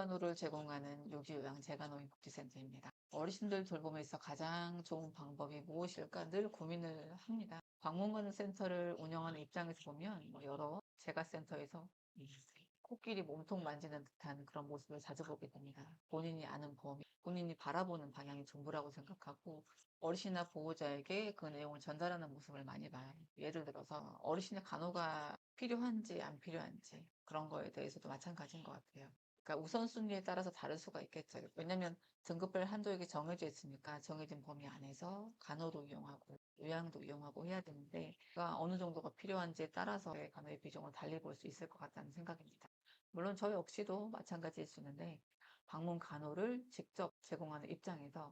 방문간호를 제공하는 요기요양재간호인복지센터입니다. 어르신들 돌봄에서 가장 좋은 방법이 무엇일까 늘 고민을 합니다. 방문간호 센터를 운영하는 입장에서 보면 여러 재가센터에서 코끼리 몸통 만지는 듯한 그런 모습을 자주 보게 됩니다. 본인이 아는 범위, 본인이 바라보는 방향이 전부라고 생각하고 어르신이나 보호자에게 그 내용을 전달하는 모습을 많이 봐요. 예를 들어서 어르신의 간호가 필요한지 안 필요한지 그런 거에 대해서도 마찬가지인 것 같아요. 그러니까 우선순위에 따라서 다를 수가 있겠죠. 왜냐하면 등급별 한도액이 정해져 있으니까 정해진 범위 안에서 간호도 이용하고 요양도 이용하고 해야 되는데 그가 어느 정도가 필요한지에 따라서 간호의 비중을 달리 볼 수 있을 것 같다는 생각입니다. 물론 저 역시도 마찬가지일 수 있는데 방문 간호를 직접 제공하는 입장에서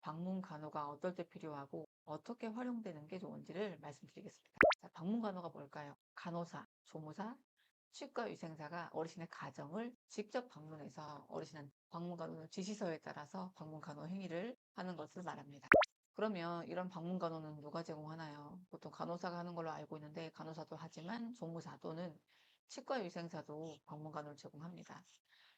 방문 간호가 어떨 때 필요하고 어떻게 활용되는 게 좋은지를 말씀드리겠습니다. 자, 방문 간호가 뭘까요? 간호사, 조무사, 치과위생사가 어르신의 가정을 직접 방문해서 어르신은 방문 간호는 지시서에 따라서 방문 간호 행위를 하는 것을 말합니다. 그러면 이런 방문 간호는 누가 제공하나요? 보통 간호사가 하는 걸로 알고 있는데 간호사도 하지만 조무사 또는 치과위생사도 방문 간호를 제공합니다.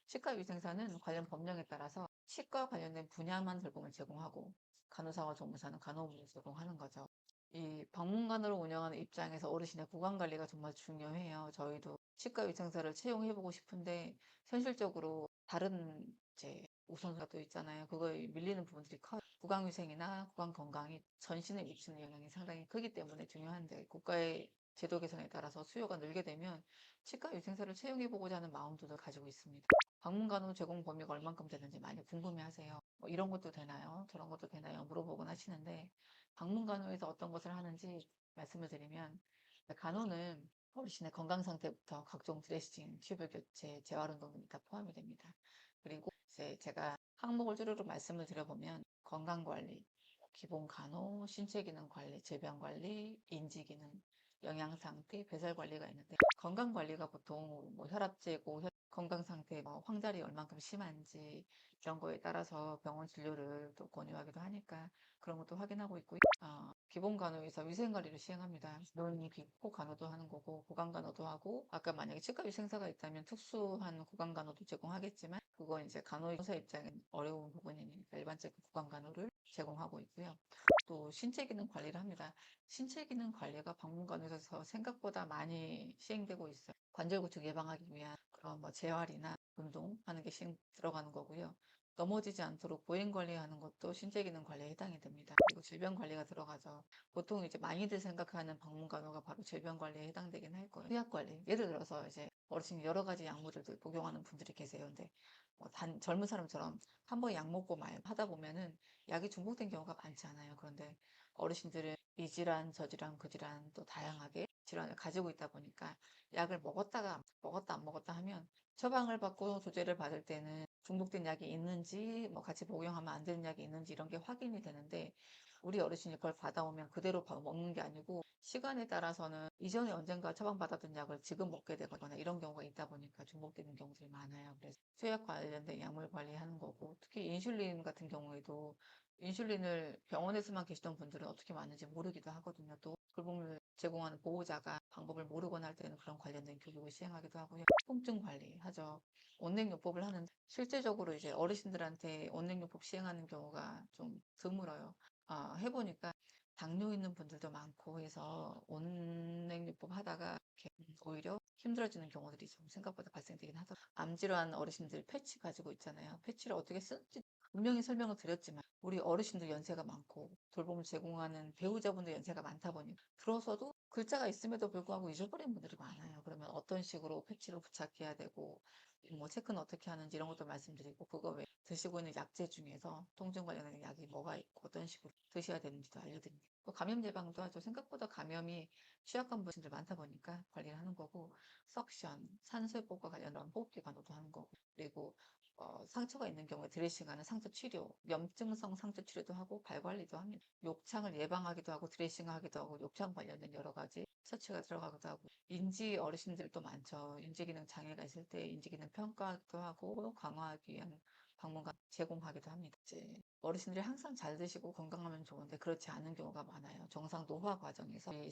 치과위생사는 관련 법령에 따라서 치과 관련된 분야만 돌봄을 제공하고 간호사와 조무사는 간호부를 제공하는 거죠. 이 방문간호를 운영하는 입장에서 어르신의 구강관리가 정말 중요해요. 저희도 치과위생사를 채용해보고 싶은데 현실적으로 다른 이제 우선순위가 또 있잖아요. 그거에 밀리는 부분들이 커요. 구강위생이나 구강건강이 전신에 미치는 영향이 상당히 크기 때문에 중요한데 국가의 제도 개선에 따라서 수요가 늘게 되면 치과위생사를 채용해보고자 하는 마음도 가지고 있습니다. 방문간호 제공 범위가 얼만큼 되는지 많이 궁금해하세요. 이런 것도 되나요? 저런 것도 되나요? 물어보곤 하시는데 방문간호에서 어떤 것을 하는지 말씀을 드리면 간호는 어르신의 건강 상태부터 각종 드레싱, 튜브 교체, 재활 운동이 다 포함이 됩니다. 그리고 이제 제가 항목을 쭈루루 말씀을 드려보면 건강 관리, 기본 간호, 신체 기능 관리, 질병 관리, 인지 기능, 영양 상태, 배설 관리가 있는데 건강 관리가 보통 혈압 재고, 건강 상태, 황달이 얼만큼 심한지 이런 거에 따라서 병원 진료를 또 권유하기도 하니까 그런 것도 확인하고 있고요. 기본 간호에서 위생 관리를 시행합니다. 눈, 귀, 코 간호도 하는 거고 구강 간호도 하고 아까 만약에 치과 위생사가 있다면 특수한 구강 간호도 제공하겠지만 그건 이제 간호사 입장엔 어려운 부분이니까 일반적인 구강 간호를 제공하고 있고요. 또 신체 기능 관리를 합니다. 신체 기능 관리가 방문간호에서 생각보다 많이 시행되고 있어요. 관절 구축 예방하기 위한 그런 재활이나 운동하는 게 들어가는 거고요. 넘어지지 않도록 보행 관리하는 것도 신체 기능 관리에 해당이 됩니다. 그리고 질병 관리가 들어가죠. 보통 이제 많이들 생각하는 방문 간호가 바로 질병 관리에 해당되긴 할 거예요. 의약 관리. 예를 들어서 이제 어르신이 여러 가지 약물을 복용하는 분들이 계세요. 근데 젊은 사람처럼 한 번 약 먹고 말 하다 보면은 약이 중복된 경우가 많지 않아요. 그런데 어르신들은 이 질환, 저 질환, 그 질환 또 다양하게 질환을 가지고 있다 보니까 약을 먹었다 안 먹었다 하면 처방을 받고 조제를 받을 때는 중독된 약이 있는지 같이 복용하면 안 되는 약이 있는지 이런 게 확인이 되는데 우리 어르신이 그걸 받아오면 그대로 먹는 게 아니고 시간에 따라서는 이전에 언젠가 처방받았던 약을 지금 먹게 되거나 이런 경우가 있다 보니까 중복되는 경우들이 많아요. 그래서 투약 관련된 약물 관리하는 거고 특히 인슐린 같은 경우에도 인슐린을 병원에서만 계시던 분들은 어떻게 맞는지 모르기도 하거든요. 또 돌봄을 제공하는 보호자가 방법을 모르거나 할 때는 그런 관련된 교육을 시행하기도 하고요. 통증 관리하죠. 온냉요법을 하는 실제적으로 이제 어르신들한테 온냉요법 시행하는 경우가 좀 드물어요. 해보니까 당뇨 있는 분들도 많고 해서 온냉요법 하다가 이렇게 오히려 힘들어지는 경우들이 좀 생각보다 발생되긴 하더라고요. 암질환 어르신들 패치 가지고 있잖아요. 패치를 어떻게 쓰는지 분명히 설명을 드렸지만 우리 어르신들 연세가 많고 돌봄을 제공하는 배우자분들 연세가 많다 보니 들어서도 글자가 있음에도 불구하고 잊어버린 분들이 많아요. 그러면 어떤 식으로 패치를 부착해야 되고 체크는 어떻게 하는지 이런 것도 말씀드리고 그거 외에 드시고 있는 약제 중에서 통증 관련된 약이 뭐가 있고 어떤 식으로 드셔야 되는지도 알려드립니다. 또 감염 예방도 하죠. 생각보다 감염이 취약한 분들 많다 보니까 관리를 하는 거고 석션, 산소호흡과 관련한 호흡기 간호도 하는 거고 그리고 상처가 있는 경우에 드레싱하는 상처 치료, 염증성 상처 치료도 하고 발 관리도 합니다. 욕창을 예방하기도 하고 드레싱하기도 하고 욕창 관련된 여러 가지 처치가 들어가기도 하고 인지 어르신들도 많죠. 인지기능 장애가 있을 때 인지기능 평가도 하고 강화하기 위한 방문관 제공하기도 합니다. 이제 어르신들이 항상 잘 드시고 건강하면 좋은데 그렇지 않은 경우가 많아요. 정상 노화 과정에서 이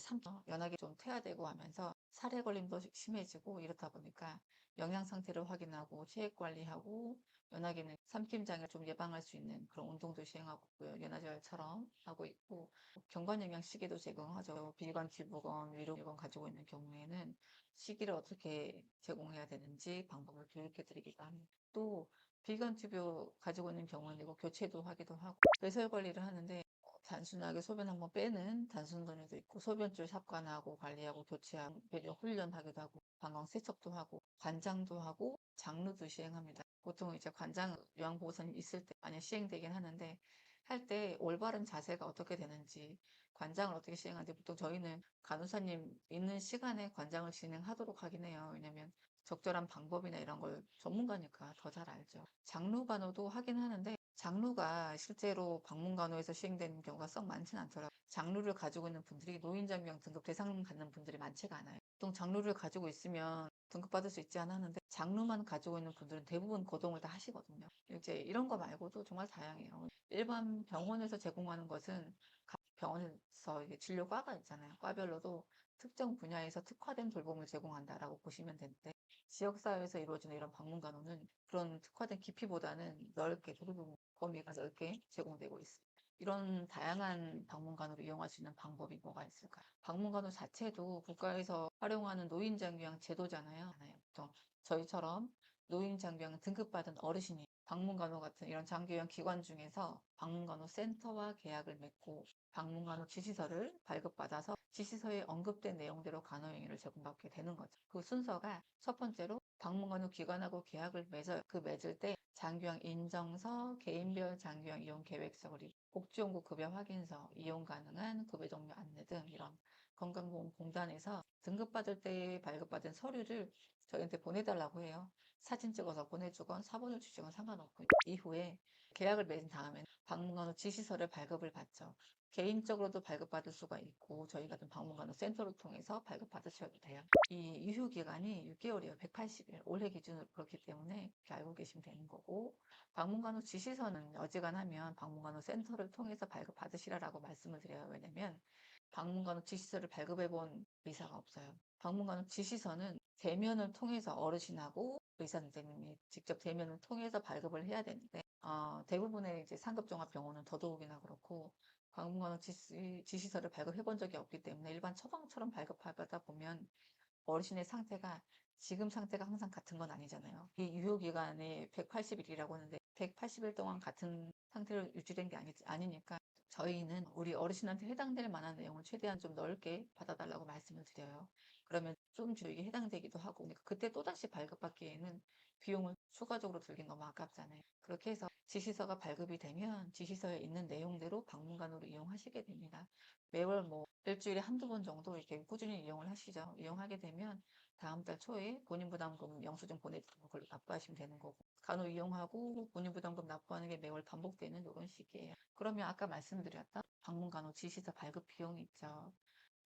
연하게 좀 퇴화되고 하면서 살에 걸림도 심해지고 이렇다 보니까 영양 상태를 확인하고 체액 관리하고 연하게는 삼킴장애 좀 예방할 수 있는 그런 운동도 시행하고 있고요. 연화제처럼 하고 있고 경관 영양 시계도 제공하죠. 비관 기부건 위로건 가지고 있는 경우에는 시기를 어떻게 제공해야 되는지 방법을 교육해 드리기도 합니다. 또 비건 튜브 가지고 있는 경우는 이거 교체도 하기도 하고 배설 관리를 하는데 단순하게 소변 한번 빼는 단순도녀도 있고 소변줄 삽관하고 관리하고 교체하고 배변 훈련하기도 하고 방광 세척도 하고 관장도 하고 장루도 시행합니다. 보통 이제 관장 요양보호선이 있을 때 만약 시행되긴 하는데 할 때 올바른 자세가 어떻게 되는지 관장을 어떻게 시행하는지 보통 저희는 간호사님 있는 시간에 관장을 진행하도록 하긴 해요. 왜냐면 적절한 방법이나 이런 걸 전문가니까 더 잘 알죠. 장루간호도 하긴 하는데 장루가 실제로 방문간호에서 시행되는 경우가 썩 많지는 않더라고요. 장루를 가지고 있는 분들이 노인장병 등급 대상 갖는 분들이 많지가 않아요. 보통 장루를 가지고 있으면 등급받을 수 있지 않았는데 장루만 가지고 있는 분들은 대부분 거동을 다 하시거든요. 이제 이런 거 말고도 정말 다양해요. 일반 병원에서 제공하는 것은 각 병원에서 이게 진료과가 있잖아요. 과별로도 특정 분야에서 특화된 돌봄을 제공한다라고 보시면 되는데 지역사회에서 이루어지는 이런 방문간호는 그런 특화된 깊이보다는 넓게 돌봄 범위가 넓게 제공되고 있습니다. 이런 다양한 방문간호를 이용할 수 있는 방법이 뭐가 있을까요? 방문간호 자체도 국가에서 활용하는 노인장려양 제도잖아요. 보통 저희처럼 노인장려양 등급받은 어르신이 방문간호 같은 이런 장기요양 기관 중에서 방문간호 센터와 계약을 맺고 방문간호 지시서를 발급받아서 지시서에 언급된 내용대로 간호행위를 제공받게 되는 거죠. 그 순서가 첫 번째로 방문간호 기관하고 계약을 맺을 때 장기요양 인정서, 개인별 장기요양 이용 계획서, 그리고 복지용구 급여 확인서, 이용 가능한 급여 종류 안내 등 이런 건강보험공단에서 등급받을 때 발급받은 서류를 저희한테 보내달라고 해요. 사진 찍어서 보내주건 사본을 주시건 상관없고 이후에 계약을 맺은 다음에 방문간호 지시서를 발급을 받죠. 개인적으로도 발급받을 수가 있고 저희 같은 방문간호 센터를 통해서 발급받으셔도 돼요. 이 유효 기간이 6개월이에요. 180일. 올해 기준으로 그렇기 때문에 이렇게 알고 계시면 되는 거고 방문간호 지시서는 어지간하면 방문간호 센터를 통해서 발급받으시라고 말씀을 드려요. 왜냐면 방문간호 지시서를 발급해 본 의사가 없어요. 방문간호 지시서는 대면을 통해서 어르신하고 의사 선생님이 직접 대면을 통해서 발급을 해야 되는데 대부분의 이제 상급종합병원은 더더욱이나 그렇고 방문간호 지시서를 발급해 본 적이 없기 때문에 일반 처방처럼 발급하다 보면 어르신의 상태가 지금 상태가 항상 같은 건 아니잖아요. 이 유효기간이 180일이라고 하는데 180일 동안 같은 상태로 유지된 게 아니니까 저희는 우리 어르신한테 해당될 만한 내용을 최대한 좀 넓게 받아달라고 말씀을 드려요. 그러면 좀 주익에 해당되기도 하고 그러니까 그때 또다시 발급받기에는 비용을 추가적으로 들긴 너무 아깝잖아요. 그렇게 해서 지시서가 발급이 되면 지시서에 있는 내용대로 방문간호로 이용하시게 됩니다. 매월 뭐 일주일에 한두 번 정도 이렇게 꾸준히 이용을 하시죠. 이용하게 되면 다음 달 초에 본인 부담금 영수증 보내드리고 그걸로 납부하시면 되는 거고 간호 이용하고 본인 부담금 납부하는 게 매월 반복되는 이런 시기예요. 그러면 아까 말씀드렸던 방문간호 지시서 발급 비용이 있죠.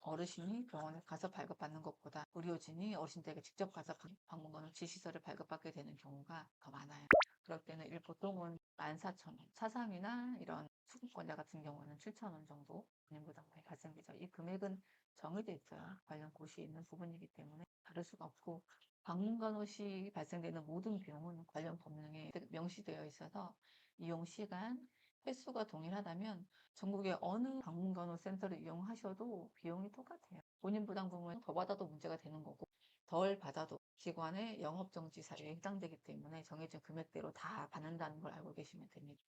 어르신이 병원에 가서 발급받는 것보다 의료진이 어르신들에게 직접 가서 방문간호 지시서를 발급받게 되는 경우가 더 많아요. 그럴 때는 보통은 14,000원, 차상이나 이런 수급권자 같은 경우는 7,000원 정도 본인 부담금이 발생되죠. 이 금액은 정해져 있어요. 관련 고시에 있는 부분이기 때문에 다를 수가 없고 방문간호 시 발생되는 모든 비용은 관련 법령에 명시되어 있어서 이용 시간, 횟수가 동일하다면 전국의 어느 방문간호 센터를 이용하셔도 비용이 똑같아요. 본인 부담금을 더 받아도 문제가 되는 거고 덜 받아도 기관의 영업정지 사유에 해당되기 때문에 정해진 금액대로 다 받는다는 걸 알고 계시면 됩니다.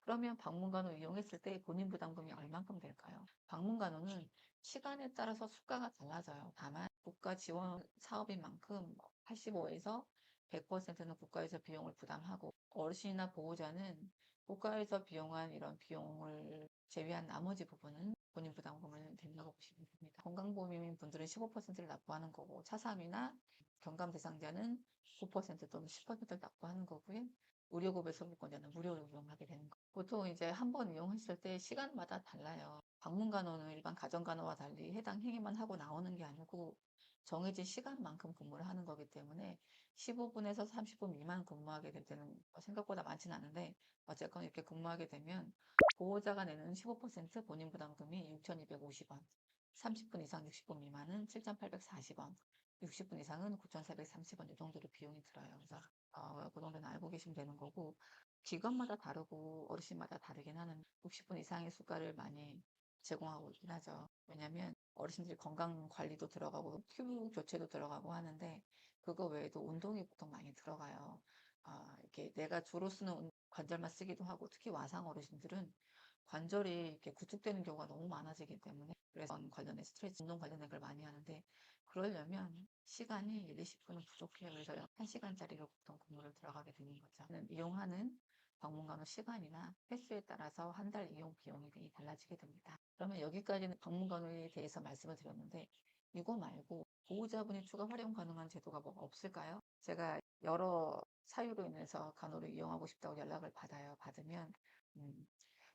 그러면 방문간호 이용했을 때 본인 부담금이 얼만큼 될까요? 방문간호는 시간에 따라서 수가가 달라져요. 다만 국가 지원 사업인 만큼 85에서 100%는 국가에서 비용을 부담하고 어르신이나 보호자는 국가에서 비용한 이런 비용을 제외한 나머지 부분은 본인 부담금을 된다고 보시면 됩니다. 건강보험인 분들은 15%를 납부하는 거고 차삼이나 경감 대상자는 9% 또는 10%를 납부하는 거고요. 의료급여 소비권자는 무료로 이용하게 되는 거예요. 보통 이제 한 번 이용하실 때 시간마다 달라요. 방문간호는 일반 가정간호와 달리 해당 행위만 하고 나오는 게 아니고 정해진 시간만큼 근무를 하는 거기 때문에 15분에서 30분 미만 근무하게 될 때는 생각보다 많지는 않은데 어쨌건 이렇게 근무하게 되면 보호자가 내는 15% 본인 부담금이 6,250원, 30분 이상 60분 미만은 7,840원, 60분 이상은 9,430원 이 정도로 비용이 들어요. 그래서 그 정도는 알고 계시면 되는 거고 기관마다 다르고 어르신마다 다르긴 하는데 60분 이상의 수가를 많이 제공하고 있긴 하죠. 왜냐면 어르신들이 건강 관리도 들어가고 튜브 교체도 들어가고 하는데 그거 외에도 운동이 보통 많이 들어가요. 이렇게 내가 주로 쓰는 관절만 쓰기도 하고 특히 와상 어르신들은 관절이 이렇게 구축되는 경우가 너무 많아지기 때문에 그래서 관련된 스트레치, 운동 관련된 걸 많이 하는데 그러려면 시간이 1, 20분은 부족해요. 그래서 1시간짜리로 보통 근무를 들어가게 되는 거죠. 이용하는 방문간 후 시간이나 횟수에 따라서 한 달 이용 비용이 달라지게 됩니다. 그러면 여기까지는 방문간 후에 대해서 말씀을 드렸는데 이거 말고 보호자분이 추가 활용 가능한 제도가 뭐가 없을까요? 제가 여러 사유로 인해서 간호를 이용하고 싶다고 연락을 받으면 음,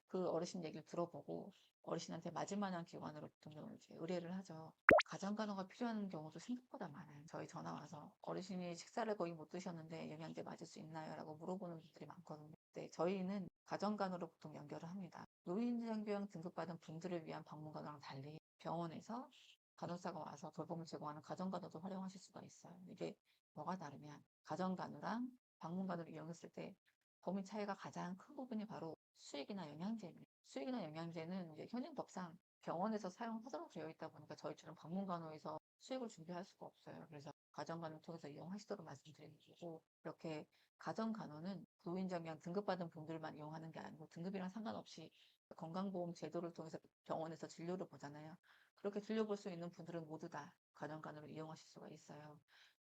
그 어르신 얘기를 들어보고 어르신한테 맞을 만한 기관으로 보통 이제 의뢰를 하죠. 가정간호가 필요한 경우도 생각보다 많아요. 저희 전화 와서 어르신이 식사를 거의 못 드셨는데 영양제 맞을 수 있나요? 라고 물어보는 분들이 많거든요. 네, 저희는 가정간호로 보통 연결을 합니다. 노인장병 등급받은 분들을 위한 방문간호랑 달리 병원에서 간호사가 와서 돌봄을 제공하는 가정간호도 활용하실 수가 있어요. 이게 뭐가 다르면 가정간호랑 방문간호를 이용했을 때 범위 차이가 가장 큰 부분이 바로 수액이나 영양제입니다. 수액이나 영양제는 이제 현행 법상 병원에서 사용하도록 되어 있다 보니까 저희처럼 방문간호에서 수액을 준비할 수가 없어요. 그래서 가정간호를 통해서 이용하시도록 말씀드리는 거고 이렇게 가정간호는 노인정양 등급받은 분들만 이용하는 게 아니고 등급이랑 상관없이 건강보험 제도를 통해서 병원에서 진료를 보잖아요. 그렇게 진료볼 수 있는 분들은 모두 다 가정간호를 이용하실 수가 있어요.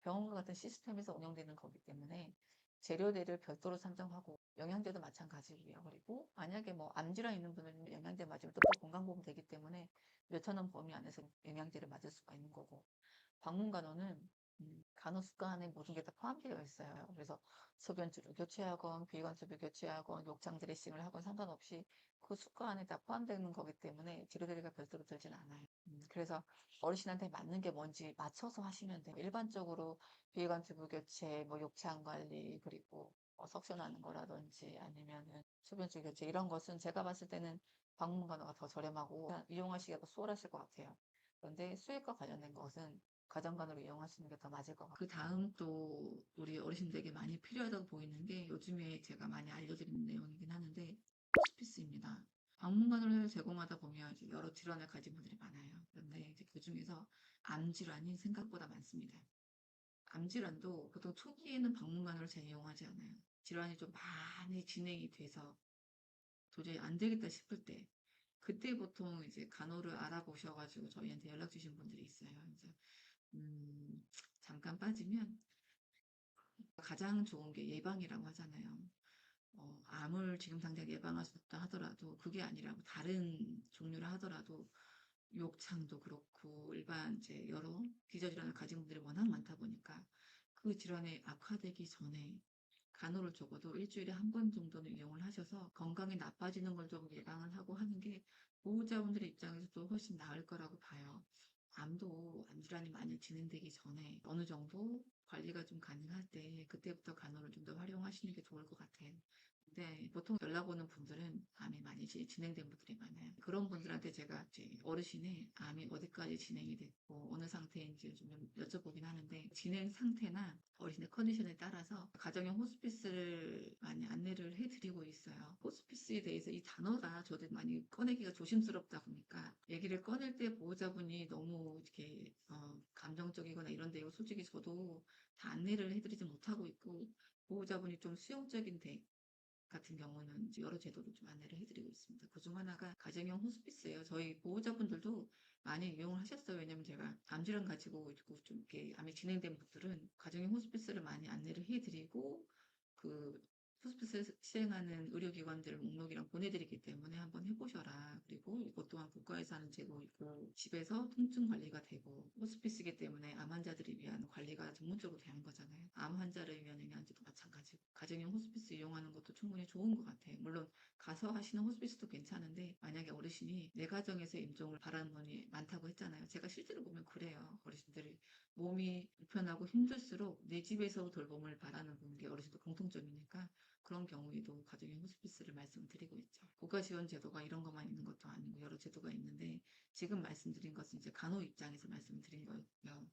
병원과 같은 시스템에서 운영되는 거기 때문에 재료대를 별도로 산정하고 영양제도 마찬가지고요. 그리고 만약에 뭐 암질환 있는 분은 영양제 맞으면 또 건강보험 되기 때문에 몇천 원 범위 안에서 영양제를 맞을 수가 있는 거고 방문간호는 간호수가 안에 모든 게 다 포함되어 있어요. 그래서 소변주를 교체하건 비관수를 교체하건 욕창 드레싱을 하건 상관없이 그 수가 안에 다 포함되는 거기 때문에 재료대가 별도로 들진 않아요. 그래서 어르신한테 맞는 게 뭔지 맞춰서 하시면 돼요. 일반적으로 비관 튜브 교체, 뭐 욕창 관리, 그리고 석션하는 거라든지 아니면은 소변줄 교체 이런 것은 제가 봤을 때는 방문간호가 더 저렴하고 이용하시기가 더 수월하실 것 같아요. 그런데 수액과 관련된 것은 가정간호로 이용하시는 게 더 맞을 것 같아요. 그 다음 또 우리 어르신들에게 많이 필요하다고 보이는 게 요즘에 제가 많이 알려드리는 내용이긴 하는데 호스피스입니다. 방문간호를 제공하다 보면 이제 여러 질환을 가진 분들이 많아요. 그런데 이제 그 중에서 암 질환이 생각보다 많습니다. 암 질환도 보통 초기에는 방문간호를 잘 이용하지 않아요. 질환이 좀 많이 진행이 돼서 도저히 안 되겠다 싶을 때 그때 보통 이제 간호를 알아보셔가지고 저희한테 연락 주신 분들이 있어요. 그래서 잠깐 빠지면 가장 좋은 게 예방이라고 하잖아요. 암을 지금 당장 예방할 수 없다 하더라도 그게 아니라고 다른 종류를 하더라도 욕창도 그렇고 일반 이제 여러 기저질환을 가진 분들이 워낙 많다 보니까 그 질환이 악화되기 전에 간호를 적어도 일주일에 한 번 정도는 이용을 하셔서 건강이 나빠지는 걸 좀 예방을 하고 하는 게 보호자분들의 입장에서도 훨씬 나을 거라고 봐요. 암도 암 질환이 많이 진행되기 전에 어느 정도 관리가 좀 가능할 때 그때부터 간호를 좀 더 활용하시는 게 좋을 것 같아요. 근데 보통 연락 오는 분들은 암이 많이 진행된 분들이 많아요. 그런 분들한테 제가 이제 어르신의 암이 어디까지 진행이 됐고 어느 상태인지 좀 여쭤보긴 하는데 진행 상태나 어르신의 컨디션에 따라서 가정용 호스피스를 많이 안내를 해드리고 있어요. 호스피스에 대해서 이 단어가 저도 많이 꺼내기가 조심스럽다 보니까 얘기를 꺼낼 때 보호자분이 너무 이렇게 감정적이거나 이런데 솔직히 저도 다 안내를 해드리지 못하고 있고 보호자분이 좀 수용적인 데 같은 경우는 이제 여러 제도로 좀 안내를 해드리고 있습니다. 그중 하나가 가정형 호스피스예요. 저희 보호자분들도 많이 이용을 하셨어요. 왜냐면 제가 암질환 가지고 있고 좀 이렇게 암이 진행된 분들은 가정형 호스피스를 많이 안내를 해드리고 그 호스피스 시행하는 의료기관들 목록이랑 보내드리기 때문에 한번 해보셔라. 그리고 이것 또한 국가에서 하는 제도이고 집에서 통증 관리가 되고 호스피스이기 때문에 암 환자들을 위한 관리가 전문적으로 되는 거잖아요. 암 환자를 위한 영양제도 마찬가지고 가정용 호스피스 이용하는 것도 충분히 좋은 것 같아요. 물론 가서 하시는 호스피스도 괜찮은데 만약에 어르신이 내 가정에서 임종을 바라는 분이 많다고 했잖아요. 제가 실제로 보면 그래요. 어르신들이 몸이 불편하고 힘들수록 내 집에서 돌봄을 바라는 게 어르신도 공통점이니까 그런 경우에도 가정용 호스피스를 말씀드리고 있죠. 국가지원 제도가 이런 것만 있는 것도 아니고 여러 제도가 있는데 지금 말씀드린 것은 이제 간호 입장에서 말씀드린 거고요.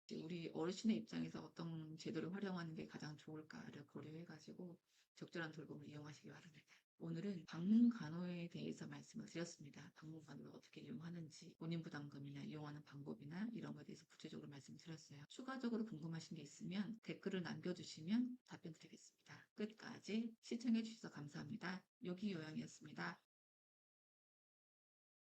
이제 우리 어르신의 입장에서 어떤 제도를 활용하는 게 가장 좋을까를 고려해가지고 적절한 돌봄을 이용하시기 바랍니다. 오늘은 방문 간호에 대해서 말씀을 드렸습니다. 방문 간호를 어떻게 이용하는지, 본인 부담금이나 이용하는 방법이나 이런 것에 대해서 구체적으로 말씀드렸어요. 추가적으로 궁금하신 게 있으면 댓글을 남겨주시면 답변 드리겠습니다. 끝까지 시청해 주셔서 감사합니다. 요기 요양이었습니다.